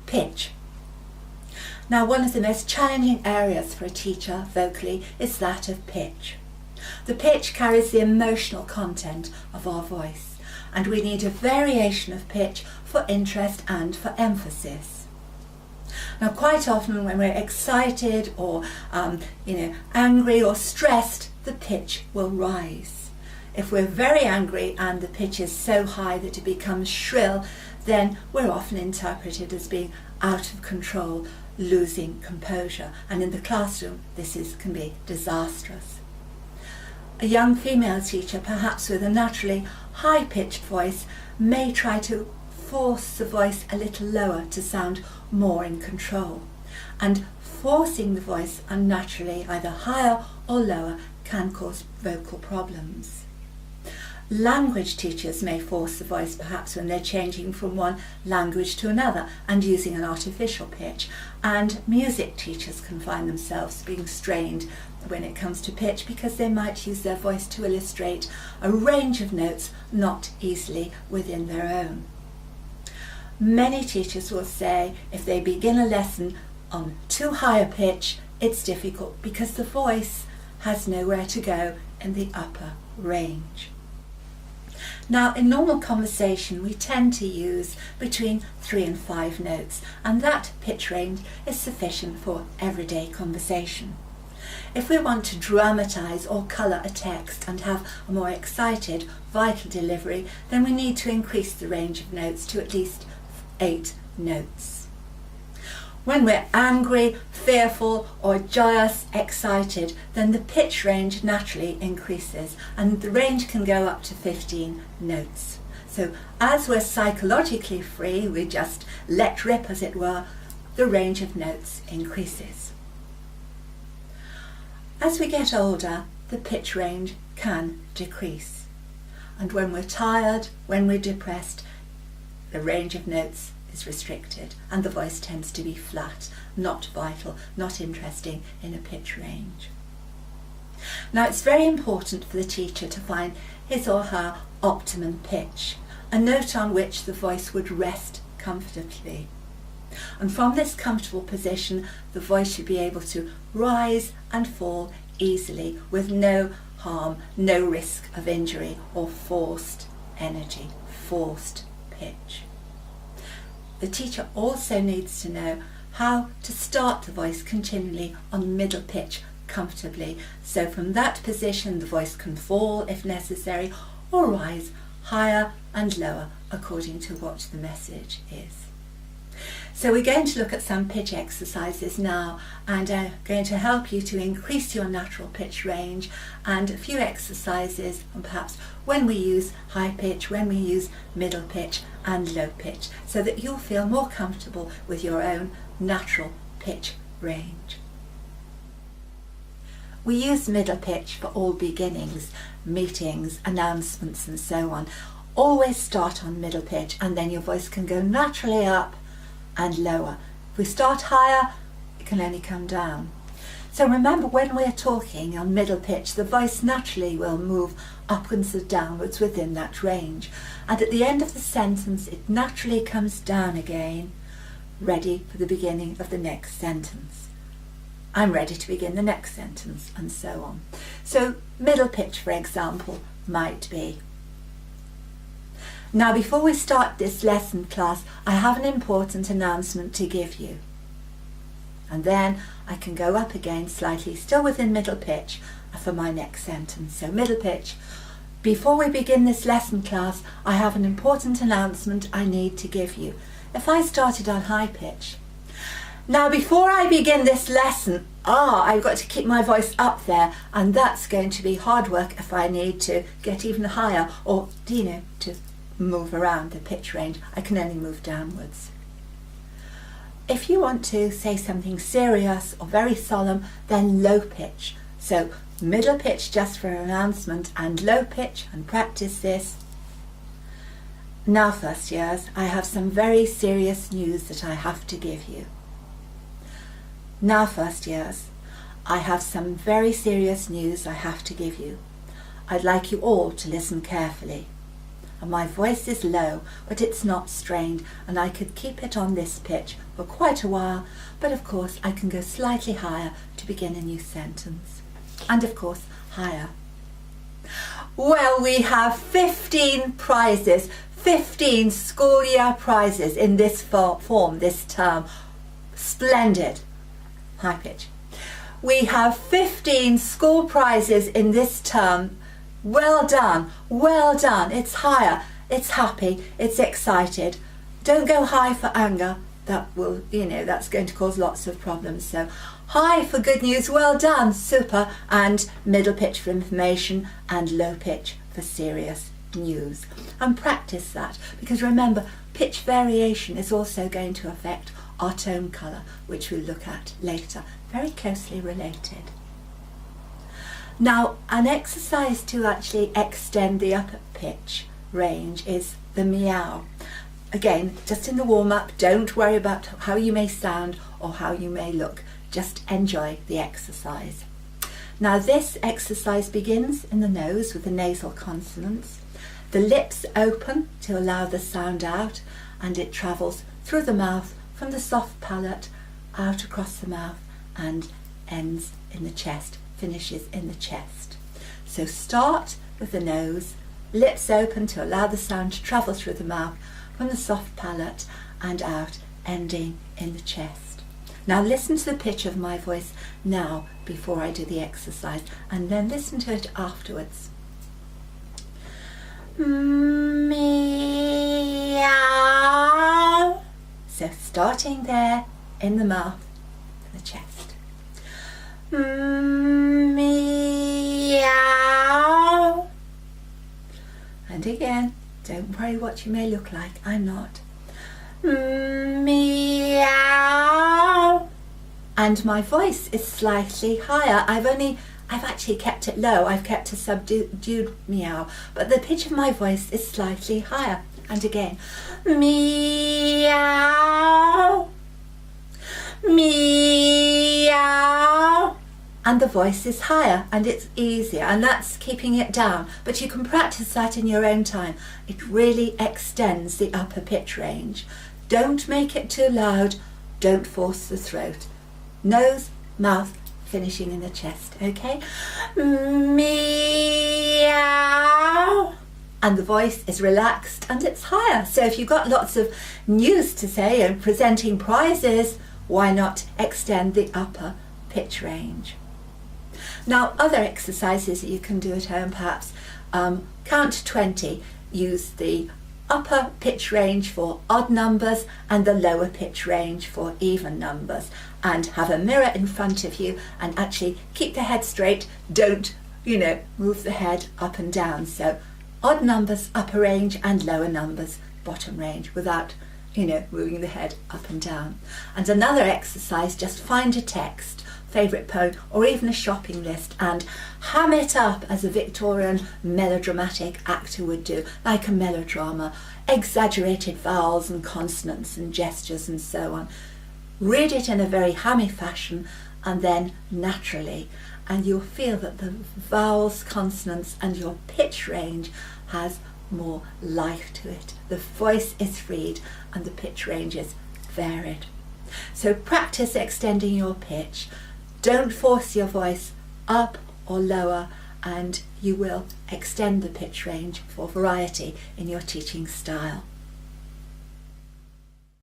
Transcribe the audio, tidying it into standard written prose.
pitch. Now, one of the most challenging areas for a teacher vocally is that of pitch. The pitch carries the emotional content of our voice, and we need a variation of pitch for interest and for emphasis. Now, quite often when we're excited or angry or stressed, the pitch will rise. If we're very angry and the pitch is so high that it becomes shrill, then we're often interpreted as being out of control, losing composure, and in the classroom this can be disastrous. A young female teacher, perhaps with a naturally high-pitched voice, may try to force the voice a little lower to sound more in control, and forcing the voice unnaturally either higher or lower can cause vocal problems. Language teachers may force the voice perhaps when they're changing from one language to another and using an artificial pitch, and music teachers can find themselves being strained when it comes to pitch because they might use their voice to illustrate a range of notes not easily within their own. Many teachers will say if they begin a lesson on too high a pitch, it's difficult because the voice has nowhere to go in the upper range. Now, in normal conversation, we tend to use between 3 and 5 notes, and that pitch range is sufficient for everyday conversation. If we want to dramatise or colour a text and have a more excited, vital delivery, then we need to increase the range of notes to at least 8 notes. When we're angry, fearful or joyous, excited, then the pitch range naturally increases and the range can go up to 15 notes. So as we're psychologically free, we just let rip as it were, the range of notes increases. As we get older, the pitch range can decrease. And when we're tired, when we're depressed, the range of notes is restricted and the voice tends to be flat, not vital, not interesting in a pitch range. Now, it's very important for the teacher to find his or her optimum pitch, a note on which the voice would rest comfortably. And from this comfortable position, the voice should be able to rise and fall easily with no harm, no risk of injury or forced energy, forced pitch. The teacher also needs to know how to start the voice continually on middle pitch comfortably. So from that position, the voice can fall if necessary or rise higher and lower according to what the message is. So we're going to look at some pitch exercises now, and I'm going to help you to increase your natural pitch range, and a few exercises on perhaps when we use high pitch, when we use middle pitch and low pitch, so that you'll feel more comfortable with your own natural pitch range. We use middle pitch for all beginnings, meetings, announcements and so on. Always start on middle pitch and then your voice can go naturally up and lower. If we start higher, it can only come down. So remember, when we're talking on middle pitch, the voice naturally will move upwards or downwards within that range. And at the end of the sentence, it naturally comes down again, ready for the beginning of the next sentence. I'm ready to begin the next sentence, and so on. So middle pitch, for example, might be: now, before we start this lesson, class, I have an important announcement to give you. And then I can go up again slightly, still within middle pitch, for my next sentence. So middle pitch: before we begin this lesson, class, I have an important announcement I need to give you. If I started on high pitch: now, before I begin this lesson, I've got to keep my voice up there, and that's going to be hard work if I need to get even higher or, to move around the pitch range. I can only move downwards. If you want to say something serious or very solemn, then low pitch. So middle pitch just for an announcement and low pitch, and practice this. Now, first years, I have some very serious news that I have to give you. Now, first years, I have some very serious news I have to give you. I'd like you all to listen carefully. and my voice is low, but it's not strained, and I could keep it on this pitch for quite a while, but of course I can go slightly higher to begin a new sentence, and of course higher. Well, we have 15 prizes, 15 school year prizes in this form this term. Splendid. High pitch. We have 15 school prizes in this term. Well done, well done. It's higher, it's happy, it's excited. Don't go high for anger. That will, that's going to cause lots of problems. So high for good news, well done, super, and middle pitch for information, and low pitch for serious news. And practice that, because remember, pitch variation is also going to affect our tone colour, which we'll look at later, very closely related. Now, an exercise to actually extend the upper pitch range is the meow. Again, just in the warm-up, don't worry about how you may sound or how you may look. Just enjoy the exercise. Now, this exercise begins in the nose with the nasal consonants. The lips open to allow the sound out, and it travels through the mouth from the soft palate out across the mouth and ends in the chest, finishes in the chest. So start with the nose, lips open to allow the sound to travel through the mouth from the soft palate and out, ending in the chest. Now listen to the pitch of my voice now before I do the exercise, and then listen to it afterwards. Meow. So starting there in the mouth and the chest. Meow. And again, don't worry what you may look like, I'm not. Meow. And my voice is slightly higher. I've actually kept it low. I've kept a subdued meow, but the pitch of my voice is slightly higher. And again, meow, meow. And the voice is higher and it's easier, and that's keeping it down. But you can practice that in your own time. It really extends the upper pitch range. Don't make it too loud. Don't force the throat. Nose, mouth, finishing in the chest, okay? Meow. And the voice is relaxed and it's higher. So if you've got lots of news to say and presenting prizes, why not extend the upper pitch range? Now, other exercises that you can do at home, perhaps count to 20. Use the upper pitch range for odd numbers and the lower pitch range for even numbers, and have a mirror in front of you and actually keep the head straight. Don't, move the head up and down. So odd numbers upper range and lower numbers bottom range without, moving the head up and down. And another exercise, just find a text, favourite poem, or even a shopping list, and ham it up as a Victorian melodramatic actor would do, like a melodrama, exaggerated vowels and consonants and gestures and so on. Read it in a very hammy fashion and then naturally, and you'll feel that the vowels, consonants and your pitch range has more life to it. The voice is freed and the pitch range is varied. So practice extending your pitch. Don't force your voice up or lower, and you will extend the pitch range for variety in your teaching style.